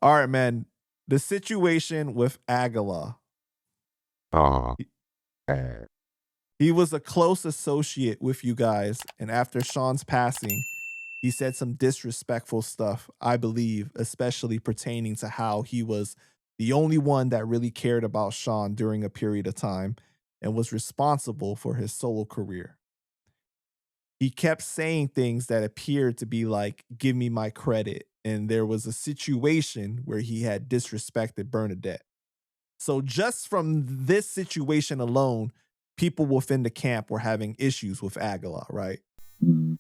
All right, man. The situation with Agallah. Oh, man. He was a close associate with you guys, and after Sean's passing, he said some disrespectful stuff, I believe, especially pertaining to how he was the only one that really cared about Sean during a period of time and was responsible for his solo career. He kept saying things that appeared to be like, give me my credit. And there was a situation where he had disrespected Bernadette. So just from this situation alone, people within the camp were having issues with Agallah, right? Mm.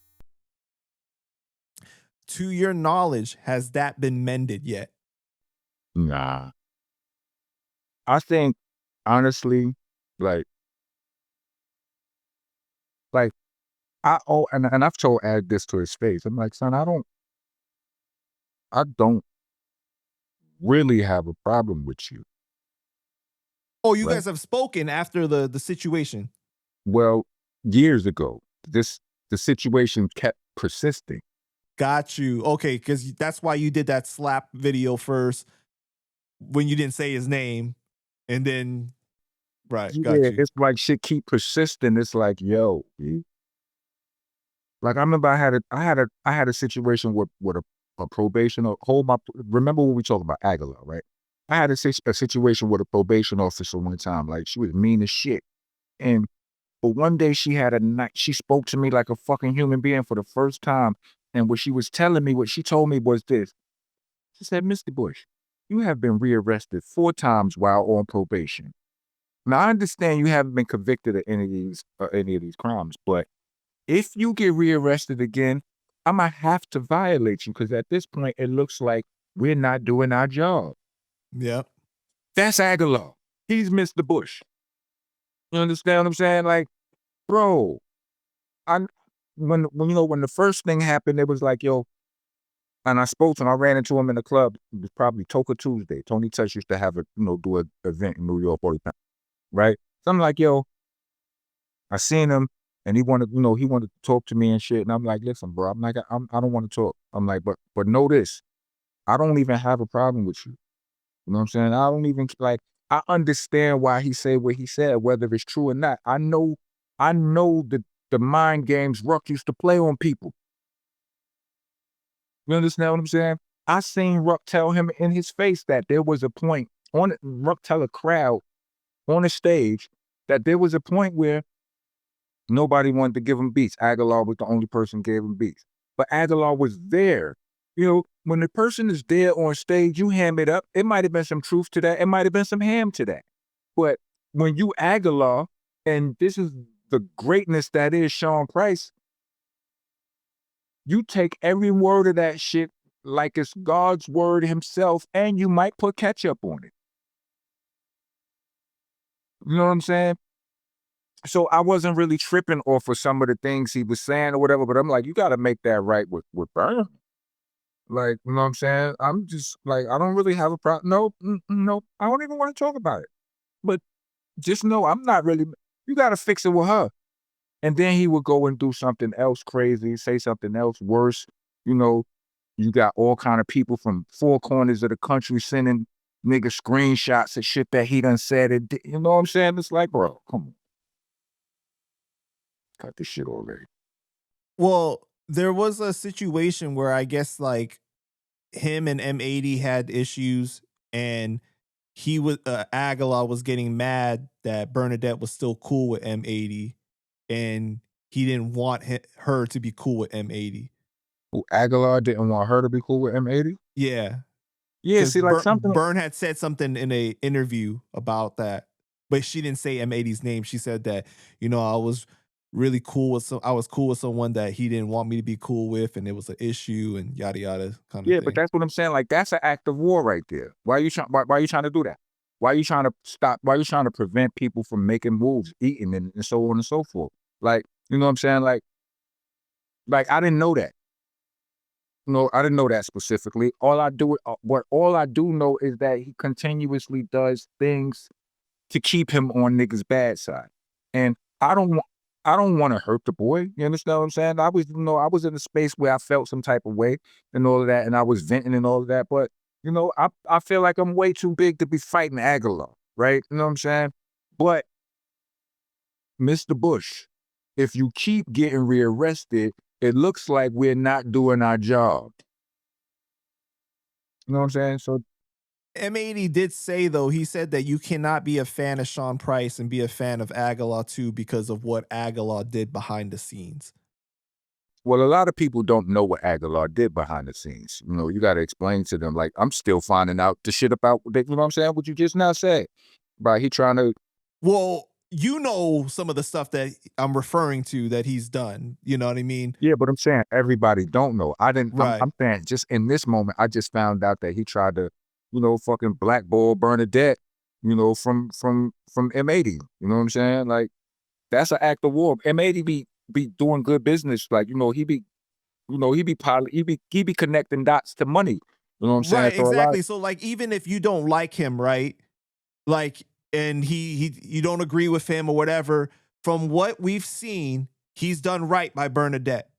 To your knowledge, has that been mended yet? Nah. I think, honestly, like and I've told Ag this to his face. I'm like, son, I don't really have a problem with you. Oh, you Right? guys have spoken after the situation. Well, years ago, the situation kept persisting. Got you. Okay, because that's why you did that slap video first when you didn't say his name, and then right, got Yeah, you. it's like shit keep persisting. It's like, yo, like I remember I had a situation with a probation or remember when we talked about Agallah, right? I had a situation with a probation officer one time. Like she was mean as shit. And but one day she had a night, she spoke to me like a fucking human being for the first time. And what she told me was this. She said, Mr. Bush, you have been rearrested 4 times while on probation. Now I understand you haven't been convicted of any of these crimes, but if you get rearrested again, Imma have to violate you because at this point it looks like we're not doing our job. Yep. That's Agallah. He's Mr. Bush. You understand what I'm saying? Like, bro, when the first thing happened, it was like, yo, and I spoke to him, I ran into him in the club. It was probably Toka Tuesday. Tony Touch used to have do an event in New York all the time, right? So I'm like, yo, I seen him and he wanted to talk to me and shit. And I'm like, listen, bro, I'm like, I don't want to talk. I'm like, but know this, I don't even have a problem with you. You know what I'm saying? I don't even I understand why he said what he said, whether it's true or not. I know the mind games Ruck used to play on people. You understand what I'm saying? I seen Ruck tell him in his face that there was a point Ruck tell a crowd on a stage that there was a point where nobody wanted to give him beats. Agallah was the only person gave him beats. But Agallah was there. You know, when the person is there on stage, you ham it up. It might have been some truth to that. It might have been some ham to that. But when you Agallah, and this is the greatness that is Sean Price, you take every word of that shit like it's God's word himself, and you might put ketchup on it. You know what I'm saying? So I wasn't really tripping off of some of the things he was saying or whatever, but I'm like, you got to make that right with Burn. Like, you know what I'm saying? I'm just like, I don't really have a problem. No, no, I don't even want to talk about it. But just know I'm not really, you got to fix it with her. And then he would go and do something else crazy, say something else worse. You know, you got all kind of people from 4 corners of the country sending nigga screenshots of shit that he done said. You know what I'm saying? It's like, bro, come on. Cut this shit already. Well, there was a situation where I guess like him and M80 had issues, and he was Agallah was getting mad that Bernadette was still cool with M80, and he didn't want her to be cool with M80. Agallah didn't want her to be cool with M80? Yeah, Yeah, because see, like something. Bern had said something in a interview about that, but she didn't say M80's name. She said that I was really cool with I was cool with someone that he didn't want me to be cool with, and it was an issue and yada yada kind of Yeah, but thing. that's what I'm saying. Like, that's an act of war right there. Why are you trying? Why are you trying to do that? Why are you trying to stop? Why are you trying to prevent people from making moves, eating, and so on and so forth? Like, you know what I'm saying? Like I didn't know that. No, I didn't know that specifically. All I do know is that he continuously does things to keep him on niggas' bad side, and I don't want to hurt the boy. You understand what I'm saying? I was in a space where I felt some type of way and all of that, and I was venting and all of that. But You know, I feel like I'm way too big to be fighting Agallah, right? You know what I'm saying? But Mr. Bush, if you keep getting rearrested, it looks like we're not doing our job. You know what I'm saying? So, M80 did say though, he said that you cannot be a fan of Sean Price and be a fan of Agallah too because of what Agallah did behind the scenes. well, a lot of people don't know what Agallah did behind the scenes. You know, you got to explain to them. Like, I'm still finding out the shit about, you know what I'm saying? What you just now said. Right? He trying to. Well, you know some of the stuff that I'm referring to that he's done. You know what I mean? Yeah, but I'm saying everybody don't know. I didn't. Right. I'm saying just in this moment, I just found out that he tried to, you know, fucking blackball Bernadette, you know, from M80. You know what I'm saying? Like, that's an act of war. M80 be doing good business. Like, you know, he be, you know, he be connecting dots to money. You know what I'm saying? Right, So a lot. exactly. So like even if you don't like him, right? Like and he you don't agree with him or whatever, from what we've seen, he's done right by Bernadette.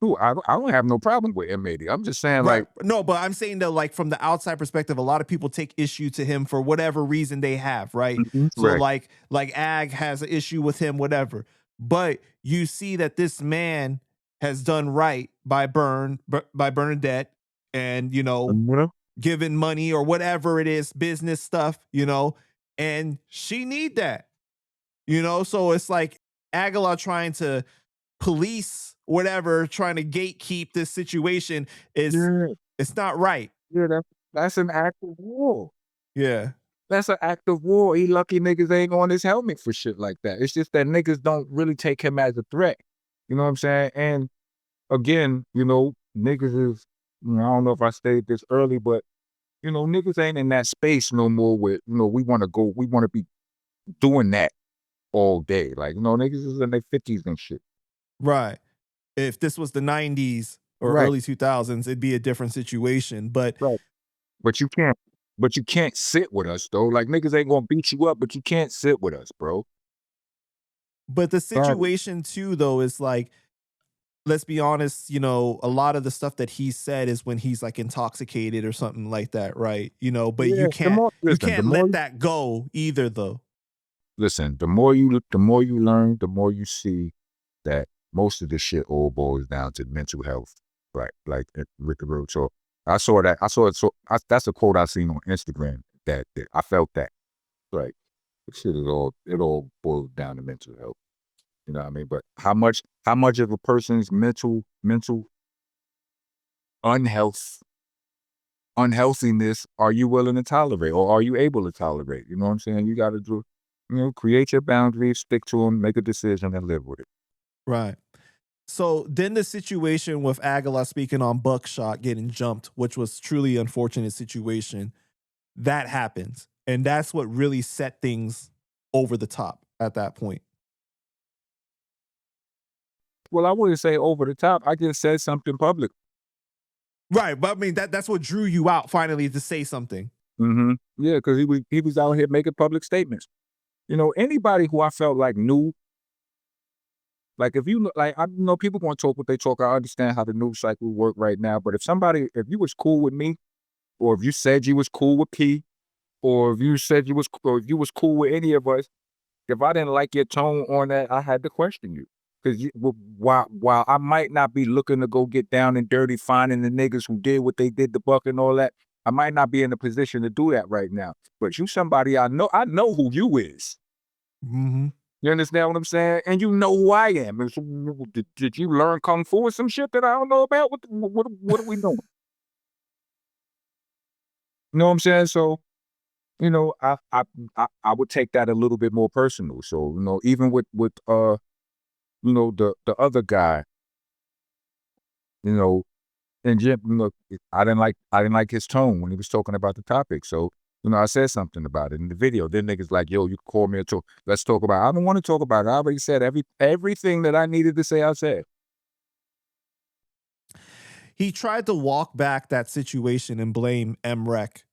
Ooh, I don't have no problem with M80. I'm just saying, Right. like, No, but I'm saying that like from the outside perspective, a lot of people take issue to him for whatever reason they have, right? So right. like Ag has an issue with him, whatever. But you see that this man has done right by by Bernadette and you know, You know? giving money or whatever it is, business stuff, you know, and she need that, you know? So it's like Agallah trying to police whatever, trying to gatekeep this situation is Yeah, it's not right. yeah, that's an act of war. Yeah. That's an act of war. He lucky niggas ain't on his helmet for shit like that. It's just that niggas don't really take him as a threat. You know what I'm saying? And again, you know, niggas is, you know, I don't know if I stated this early, but you know, niggas ain't in that space no more with, you know, we wanna be doing that all day. Like, you know, niggas is in their 50s and shit. Right. If this was the 90s or Right, early 2000s, it'd be a different situation. But right. But you can't sit with us though. Like niggas ain't gonna beat you up, but you can't sit with us, bro. the Sorry. situation too, though, is like, let's be honest, you know, a lot of the stuff that he said is when he's like intoxicated or something like that, right? You know, but Yeah, you can't let that go either, though. the more you learn, the more you see that most of this shit all boils down to mental health. Like with the road. So I saw it. So that's a quote I seen on Instagram that I felt that. Like, shit is it all boils down to mental health. You know what I mean? But how much of a person's mental unhealth unhealthiness are you willing to tolerate or are you able to tolerate? You know what I'm saying? You gotta do, you know, create your boundaries, stick to them, make a decision and live with it. Right. So then the situation with Agallah speaking on Buckshot getting jumped, which was truly unfortunate situation, that happens. And that's what really set things over the top at that point. Well, I wouldn't say over the top. I just said something public. Right. But I mean that's what drew you out finally to say something. Yeah, because he was out here making public statements. You know, anybody who I felt like knew, like if you like, I know people gonna talk what they talk. I understand how the news cycle work right now, but if you was cool with me, or if you said you was cool with P, or if you said you was, or if you was cool with any of us, if I didn't like your tone on that, I had to question you. Because while I might not be looking to go get down and dirty, finding the niggas who did what they did to Buck and all that, I might not be in a position to do that right now. But you somebody I know who you is. Mhm. You understand what I'm saying? And you know who I am. And so, did you learn kung fu or some shit that I don't know about? What are we doing? You know what I'm saying? So, you know, I would take that a little bit more personal. So, you know, even with you know, the other guy, you know, and Jim, you know, I didn't like his tone when he was talking about the topic. So, you know, I said something about it in the video. Then niggas like, yo, you call me and talk. Let's talk about it. I don't want to talk about it. I already said everything that I needed to say, I said. He tried to walk back that situation and blame MREC,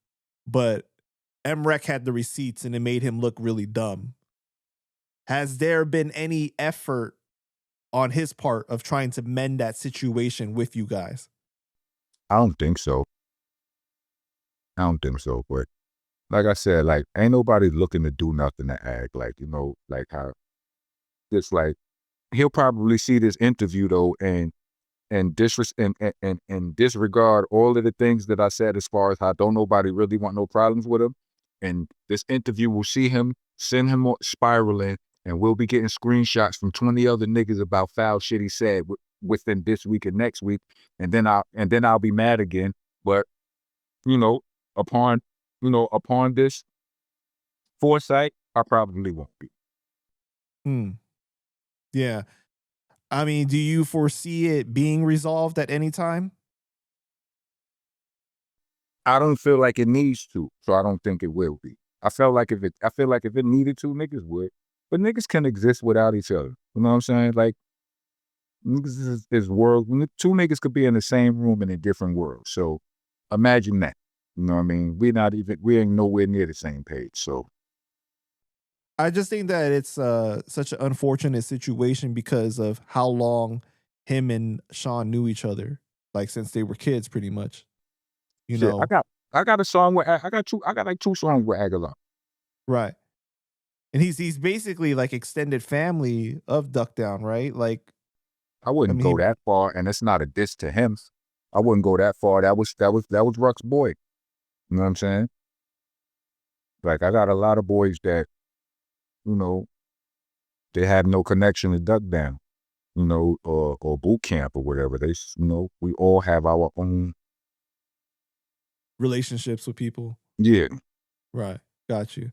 but MREC had the receipts and it made him look really dumb. Has there been any effort on his part of trying to mend that situation with you guys? I don't think so. I don't think so. But like I said, like ain't nobody looking to do nothing to act like, you know, like how just like he'll probably see this interview though and disregard all of the things that I said as far as how don't nobody really want no problems with him. And this interview will see him, send him spiraling, and we'll be getting screenshots from 20 other niggas about foul shit he said within this week and next week. And then I'll be mad again. But, you know, upon this foresight, I probably won't be. Hmm. Yeah. I mean, do you foresee it being resolved at any time? I don't feel like it needs to, so I don't think it will be. I feel like if it needed to, niggas would. But niggas can exist without each other. You know what I'm saying? Like niggas is world. Two niggas could be in the same room in a different world. So imagine that. You know what I mean? We ain't nowhere near the same page. So I just think that it's such an unfortunate situation because of how long him and Sean knew each other, like since they were kids, pretty much. You shit. know, I got a song with I got like 2 songs with Agallah. right? And he's basically like extended family of Duck Down, right? Like, I I wouldn't mean, go that far, and it's not a diss to him. I wouldn't go that far. That was Ruck's boy. You know what I'm saying? Like I got a lot of boys that, you know, they have no connection to Duck Down, you know, or boot camp or whatever. We all have our own. relationships with people, Yeah. right? Got you.